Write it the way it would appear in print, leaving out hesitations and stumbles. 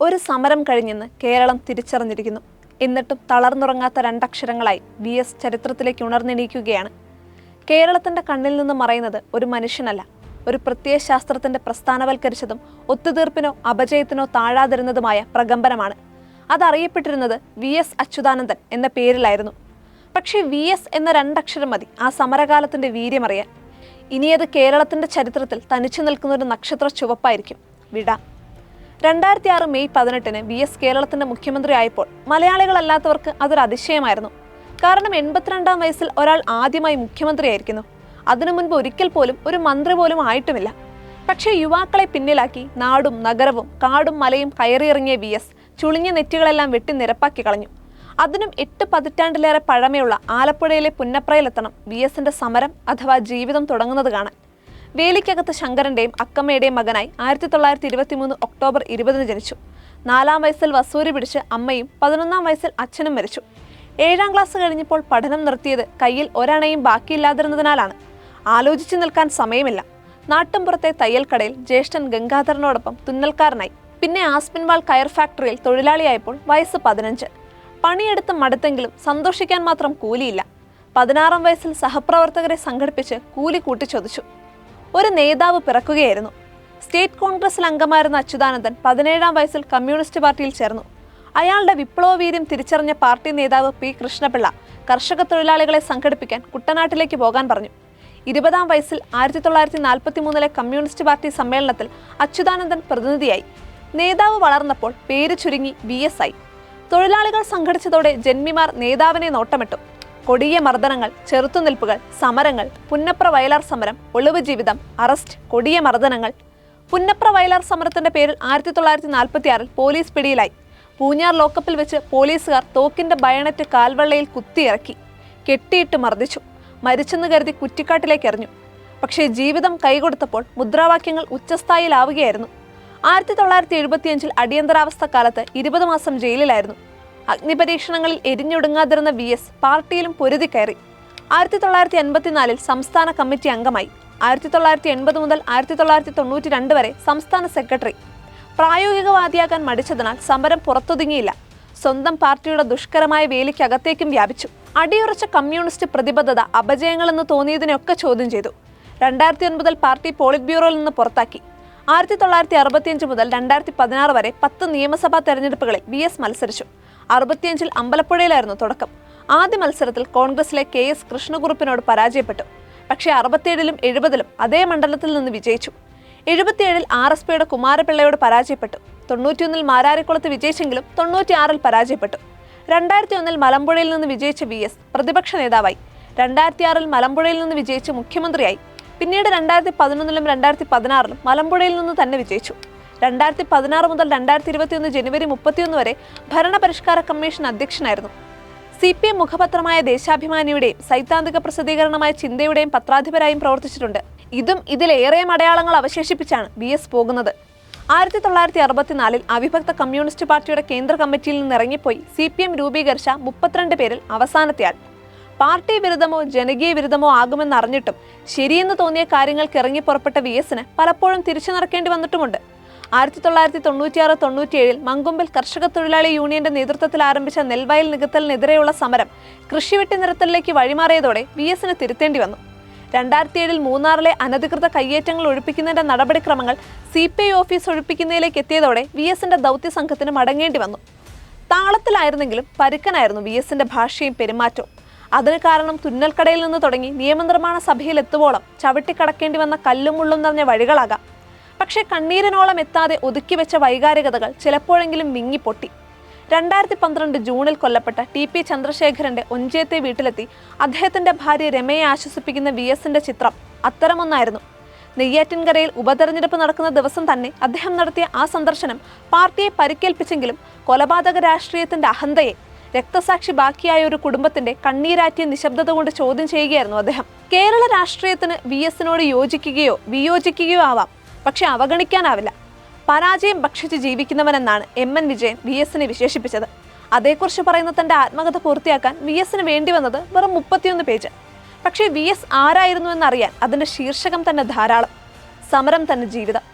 ഒരു സമരം കഴിഞ്ഞെന്ന് കേരളം തിരിച്ചറിഞ്ഞിരിക്കുന്നു. എന്നിട്ടും തളർന്നുറങ്ങാത്ത രണ്ടക്ഷരങ്ങളായി VS ചരിത്രത്തിലേക്ക് ഉണർന്നെണീക്കുകയാണ്. കേരളത്തിന്റെ കണ്ണിൽ നിന്ന് മറയുന്നത് ഒരു മനുഷ്യനല്ല, ഒരു പ്രത്യയശാസ്ത്രത്തിന്റെ പ്രസ്ഥാനവൽക്കരിച്ചതും ഒത്തുതീർപ്പിനോ അപജയത്തിനോ താഴാതിരുന്നതുമായ പ്രകമ്പനമാണ്. അതറിയപ്പെട്ടിരുന്നത് VS അച്യുതാനന്ദൻ എന്ന പേരിലായിരുന്നു. പക്ഷേ VS എന്ന രണ്ടക്ഷരം മതി ആ സമരകാലത്തിന്റെ വീര്യമറിയാൻ. ഇനിയത് കേരളത്തിന്റെ ചരിത്രത്തിൽ തനിച്ചു നിൽക്കുന്ന ഒരു നക്ഷത്ര ചുവപ്പായിരിക്കും. വിട. 2006 മെയ് 18 VS കേരളത്തിന്റെ മുഖ്യമന്ത്രി ആയപ്പോൾ മലയാളികളല്ലാത്തവർക്ക് അതൊരു അതിശയമായിരുന്നു. കാരണം 82-ാം വയസ്സിൽ ഒരാൾ ആദ്യമായി മുഖ്യമന്ത്രിയായിരിക്കുന്നു. അതിനു മുൻപ് ഒരിക്കൽ പോലും ഒരു മന്ത്രി പോലും ആയിട്ടുമില്ല. പക്ഷേ യുവാക്കളെ പിന്നിലാക്കി നാടും നഗരവും കാടും മലയും കയറിയിറങ്ങിയ VS ചുളിഞ്ഞ നെറ്റികളെല്ലാം വെട്ടി നിരപ്പാക്കി കളഞ്ഞു. അതിനും 8 പതിറ്റാണ്ടിലേറെ പഴമയുള്ള ആലപ്പുഴയിലെ പുന്നപ്രയിലെത്തണം VSന്റെ സമരം അഥവാ ജീവിതം തുടങ്ങുന്നത് കാണാൻ. വേലിക്കകത്ത് ശങ്കരന്റെയും അക്കമ്മയുടെയും മകനായി 1923 ഒക്ടോബർ 20 ജനിച്ചു. 4-ാം വയസ്സിൽ വസൂരി പിടിച്ച് അമ്മയും 11-ാം വയസ്സിൽ അച്ഛനും മരിച്ചു. 7-ാം ക്ലാസ് കഴിഞ്ഞപ്പോൾ പഠനം നിർത്തിയത് കയ്യിൽ ഒരണയും ബാക്കിയില്ലാതിരുന്നതിനാലാണ്. ആലോചിച്ചു നിൽക്കാൻ സമയമില്ല. നാട്ടുംപുറത്തെ തയ്യൽക്കടയിൽ ജ്യേഷ്ഠൻ ഗംഗാധരനോടൊപ്പം തുന്നൽക്കാരനായി. പിന്നെ ആസ്പിൻവാൾ കയർ ഫാക്ടറിയിൽ തൊഴിലാളിയായപ്പോൾ വയസ്സ് 15. പണിയെടുത്ത് മടുത്തെങ്കിലും സന്തോഷിക്കാൻ മാത്രം കൂലിയില്ല. 16-ാം വയസ്സിൽ സഹപ്രവർത്തകരെ സംഘടിപ്പിച്ച് കൂലി കൂട്ടിച്ചൊതിച്ചു. ഒരു നേതാവ് പിറക്കുകയായിരുന്നു. സ്റ്റേറ്റ് കോൺഗ്രസിൽ അംഗമായിരുന്ന അച്യുതാനന്ദൻ 17-ാം വയസ്സിൽ കമ്മ്യൂണിസ്റ്റ് പാർട്ടിയിൽ ചേർന്നു. അയാളുടെ വിപ്ലവവീര്യം തിരിച്ചറിഞ്ഞ പാർട്ടി നേതാവ് P. കൃഷ്ണപിള്ള കർഷക തൊഴിലാളികളെ സംഘടിപ്പിക്കാൻ കുട്ടനാട്ടിലേക്ക് പോകാൻ പറഞ്ഞു. 20-ാം വയസ്സിൽ 1943 കമ്മ്യൂണിസ്റ്റ് പാർട്ടി സമ്മേളനത്തിൽ അച്യുതാനന്ദൻ പ്രതിനിധിയായി. നേതാവ് വളർന്നപ്പോൾ പേര് ചുരുങ്ങി VS ആയി. തൊഴിലാളികൾ സംഘടിച്ചതോടെ ജന്മിമാർ നേതാവിനെ നോട്ടമിട്ടു. കൊടിയ മർദ്ദനങ്ങൾ, ചെറുത്തുനിൽപ്പുകൾ, സമരങ്ങൾ, പുന്നപ്ര വയലാർ സമരം, ഒളിവ് ജീവിതം, അറസ്റ്റ്, കൊടിയ മർദ്ദനങ്ങൾ. പുന്നപ്ര വയലാർ സമരത്തിന്റെ പേരിൽ 1946 പോലീസ് പിടിയിലായി. പൂഞ്ഞാർ ലോക്കപ്പിൽ വെച്ച് പോലീസുകാർ തോക്കിന്റെ ബയണറ്റ് കാൽവെള്ളയിൽ കുത്തിയിറക്കി, കെട്ടിയിട്ട് മർദ്ദിച്ചു. മരിച്ചെന്ന് കരുതി കുറ്റിക്കാട്ടിലേക്ക് എറിഞ്ഞു. പക്ഷേ ജീവിതം കൈകൊടുത്തപ്പോൾ മുദ്രാവാക്യങ്ങൾ ഉച്ചസ്ഥായിലാവുകയായിരുന്നു. 1975 അടിയന്തരാവസ്ഥ കാലത്ത് 20 മാസം ജയിലിലായിരുന്നു. അഗ്നിപരീക്ഷണങ്ങളിൽ എരിഞ്ഞൊടുങ്ങാതിരുന്ന VS പാർട്ടിയിലും പൊരുതി കയറി. 1984 സംസ്ഥാന കമ്മിറ്റി അംഗമായി. 1980 മുതൽ 1992 വരെ സംസ്ഥാന സെക്രട്ടറി. പ്രായോഗികവാദിയാകാൻ മടിച്ചതിനാൽ സമരം പുറത്തൊതുങ്ങിയില്ല. സ്വന്തം പാർട്ടിയുടെ ദുഷ്കരമായ വേലിക്കകത്തേക്കും വ്യാപിച്ചു. അടിയുറച്ച കമ്മ്യൂണിസ്റ്റ് പ്രതിബദ്ധത അപജയങ്ങളെന്ന് തോന്നിയതിനെയൊക്കെ ചോദ്യം ചെയ്തു. 2009 പാർട്ടി പോളിറ്റ് ബ്യൂറോയിൽ നിന്ന് പുറത്താക്കി. 1965 മുതൽ 2016 വരെ 10 നിയമസഭാ തെരഞ്ഞെടുപ്പുകളിൽ VS മത്സരിച്ചു. 65 അമ്പലപ്പുഴയിലായിരുന്നു തുടക്കം. ആദ്യ മത്സരത്തിൽ കോൺഗ്രസിലെ KS കൃഷ്ണകുറുപ്പിനോട് പരാജയപ്പെട്ടു. പക്ഷേ 67-ലും 70-ലും അതേ മണ്ഡലത്തിൽ നിന്ന് വിജയിച്ചു. 77-ൽ RSPയുടെ കുമാരപിള്ളയോട് പരാജയപ്പെട്ടു. 91-ൽ മാരാരിക്കുളത്ത് വിജയിച്ചെങ്കിലും 96-ൽ പരാജയപ്പെട്ടു. 2001-ൽ മലമ്പുഴയിൽ നിന്ന് വിജയിച്ച VS പ്രതിപക്ഷ നേതാവായി. 2006-ൽ മലമ്പുഴയിൽ നിന്ന് വിജയിച്ച് മുഖ്യമന്ത്രിയായി. പിന്നീട് 2011-ലും 2016-ലും മലമ്പുഴയിൽ നിന്ന് തന്നെ വിജയിച്ചു. 2016 മുതൽ 2021 ജനുവരി 31 വരെ ഭരണപരിഷ്കാര കമ്മീഷൻ അധ്യക്ഷനായിരുന്നു. CPM മുഖപത്രമായ ദേശാഭിമാനിയുടെയും സൈദ്ധാന്തിക പ്രസിദ്ധീകരണമായ ചിന്തയുടെയും പത്രാധിപരായും പ്രവർത്തിച്ചിട്ടുണ്ട്. ഇതും ഇതിലേറെയും അടയാളങ്ങൾ അവശേഷിപ്പിച്ചാണ് VS പോകുന്നത്. 1964-ൽ അവിഭക്ത കമ്മ്യൂണിസ്റ്റ് പാർട്ടിയുടെ കേന്ദ്ര കമ്മിറ്റിയിൽ നിന്ന് ഇറങ്ങിപ്പോയി CPM രൂപീകരിച്ച 32 പേരിൽ അവസാനത്തെയാൾ. പാർട്ടി വിരുദ്ധമോ ജനകീയ വിരുദ്ധമോ ആകുമെന്നറിഞ്ഞിട്ടും ശരിയെന്ന് തോന്നിയ കാര്യങ്ങൾക്ക് ഇറങ്ങി പുറപ്പെട്ട VSന് പലപ്പോഴും തിരിച്ചു നടക്കേണ്ടി വന്നിട്ടുമുണ്ട്. 1996-97-ൽ മങ്കൊമ്പിൽ കർഷക തൊഴിലാളി യൂണിയന്റെ നേതൃത്വത്തിൽ ആരംഭിച്ച നെൽവയൽ നികത്തലിനെതിരെയുള്ള സമരം കൃഷിവെട്ടി നിരത്തലിലേക്ക് വഴിമാറിയതോടെ VSന് തിരുത്തേണ്ടി വന്നു. 2007-ൽ മൂന്നാറിലെ അനധികൃത കയ്യേറ്റങ്ങൾ ഒഴിപ്പിക്കുന്നതിന്റെ നടപടിക്രമങ്ങൾ CPI ഓഫീസ് ഒഴിപ്പിക്കുന്നതിലേക്ക് എത്തിയതോടെ VSന്റെ ദൗത്യ സംഘത്തിന് മടങ്ങേണ്ടി വന്നു. താളത്തിലായിരുന്നെങ്കിലും പരുക്കനായിരുന്നു VSന്റെ ഭാഷയും പെരുമാറ്റവും. അതിന് കാരണം തുന്നൽക്കടയിൽ നിന്ന് തുടങ്ങി നിയമനിർമ്മാണ സഭയിൽ എത്തുവോളം ചവിട്ടിക്കടക്കേണ്ടി വന്ന കല്ലും മുള്ളും നിറഞ്ഞ വഴികളാകാം. പക്ഷേ കണ്ണീരിനോളം എത്താതെ ഒതുക്കിവെച്ച വൈകാരികതകൾ ചിലപ്പോഴെങ്കിലും വിങ്ങിപ്പൊട്ടി. 2012 ജൂണിൽ കൊല്ലപ്പെട്ട TP ചന്ദ്രശേഖരന്റെ ഒഞ്ചയത്തെ വീട്ടിലെത്തി അദ്ദേഹത്തിന്റെ ഭാര്യ രമയെ ആശ്വസിപ്പിക്കുന്ന VSന്റെ ചിത്രം അത്തരമൊന്നായിരുന്നു. നെയ്യാറ്റിൻകരയിൽ ഉപതെരഞ്ഞെടുപ്പ് നടക്കുന്ന ദിവസം തന്നെ അദ്ദേഹം നടത്തിയ ആ സന്ദർശനം പാർട്ടിയെ പരിക്കേൽപ്പിച്ചെങ്കിലും കൊലപാതക രാഷ്ട്രീയത്തിന്റെ അഹന്തയെ, രക്തസാക്ഷി ബാക്കിയായ ഒരു കുടുംബത്തിന്റെ കണ്ണീരാറ്റിയ നിശബ്ദത കൊണ്ട് ചോദ്യം ചെയ്യുകയായിരുന്നു അദ്ദേഹം. കേരള രാഷ്ട്രീയത്തിന് VSനോട് യോജിക്കുകയോ വിയോജിക്കുകയോ ആവാം, പക്ഷെ അവഗണിക്കാനാവില്ല. പരാജയം ഭക്ഷിച്ച് ജീവിക്കുന്നവനെന്നാണ് MN വിജയൻ VSനെ വിശേഷിപ്പിച്ചത്. അതേക്കുറിച്ച് പറയുന്ന തന്റെ ആത്മകഥ പൂർത്തിയാക്കാൻ VSന് വേണ്ടി വന്നത് വെറും 31 പേജ്. പക്ഷേ VS ആരായിരുന്നു എന്നറിയാൻ അതിന്റെ ശീർഷകം തന്നെ ധാരാളം. സമരം തന്നെ ജീവിതം.